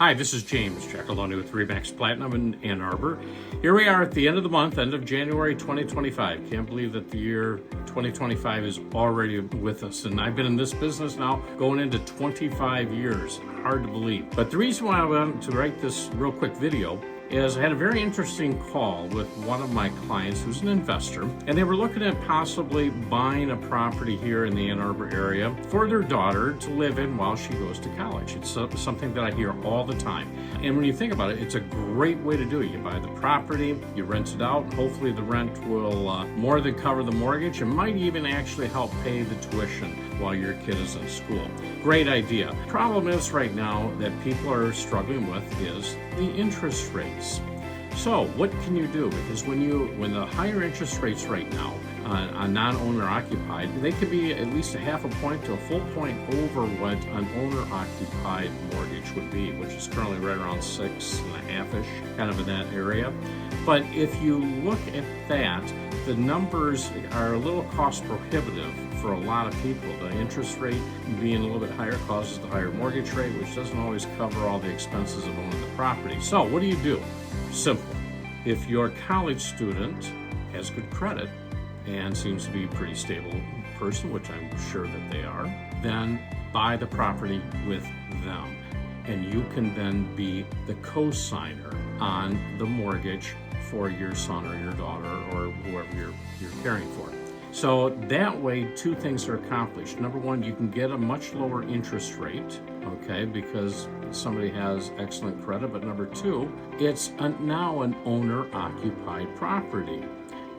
Hi, this is James Giacalone with RE/MAX Platinum in Ann Arbor. Here we are at the end of the month, end of January 2025. Can't believe that the year 2025 is already with us. And I've been in this business now going into 25 years. Hard to believe. But the reason why I wanted to write this real quick video is I had a very interesting call with one of my clients who's an investor, and they were looking at possibly buying a property here in the Ann Arbor area for their daughter to live in while she goes to college. It's something that I hear all the time. And when you think about it, it's a great way to do it. You buy the property, you rent it out, and hopefully the rent will more than cover the mortgage and might even actually help pay the tuition while your kid is in school. Great idea. Problem is right now that people are struggling with is the interest rates. So what can you do? Because when the higher interest rates right now on non-owner occupied, they could be at least a half a point to a full point over what an owner occupied mortgage would be, which is currently right around 6.5-ish, kind of in that area. But if you look at that, the numbers are a little cost prohibitive for a lot of people. The interest rate being a little bit higher causes the higher mortgage rate, which doesn't always cover all the expenses of owning the property. So what do? Simple. If your college student has good credit and seems to be a pretty stable person, which I'm sure that they are, then buy the property with them. And you can then be the co-signer on the mortgage for your son or your daughter or whoever you're caring for. So that way, two things are accomplished. Number one, you can get a much lower interest rate, okay, because somebody has excellent credit. But number two, it's now an owner-occupied property.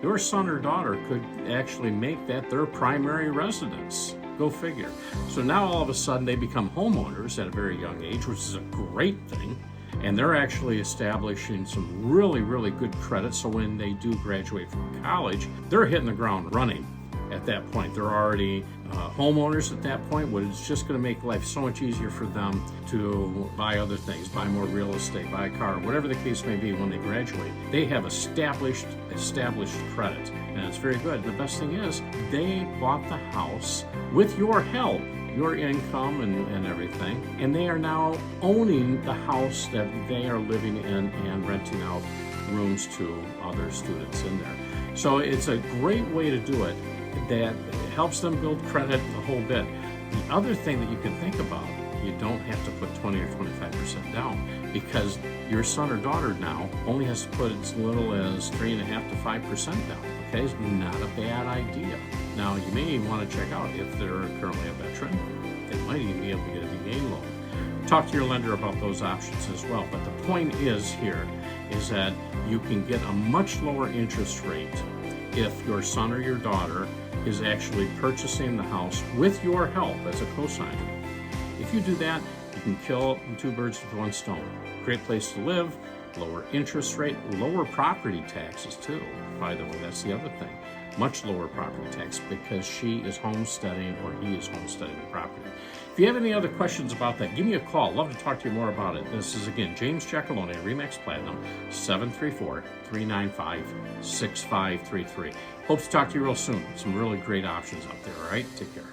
Your son or daughter could actually make that their primary residence. Go figure. So now all of a sudden they become homeowners at a very young age, which is a great thing. And they're actually establishing some really, really good credit. So when they do graduate from college, they're hitting the ground running at that point. They're already homeowners at that point, which is just going to make life so much easier for them to buy other things, buy more real estate, buy a car, whatever the case may be when they graduate. They have established credit, and it's very good. And the best thing is they bought the house with your help, your income and everything, and they are now owning the house that they are living in and renting out rooms to other students in there. So it's a great way to do it that helps them build credit the whole bit. The other thing that you can think about, you don't have to put 20 or 25% down, because your son or daughter now only has to put as little as 3.5% to 5% down. Okay, it's not a bad idea. Now, you may want to check out if they're currently a veteran. They might even be able to get a VA loan. Talk to your lender about those options as well. But the point is here is that you can get a much lower interest rate if your son or your daughter is actually purchasing the house with your help as a cosigner. If you do that, you can kill two birds with one stone. Great place to live, lower interest rate, lower property taxes too. By the way, that's the other thing. Much lower property tax because she is homesteading or he is homesteading the property. If you have any other questions about that, give me a call. I'd love to talk to you more about it. This is, again, James Giacalone, RE/MAX Platinum, 734-395-6533. Hope to talk to you real soon. Some really great options out there, all right? Take care.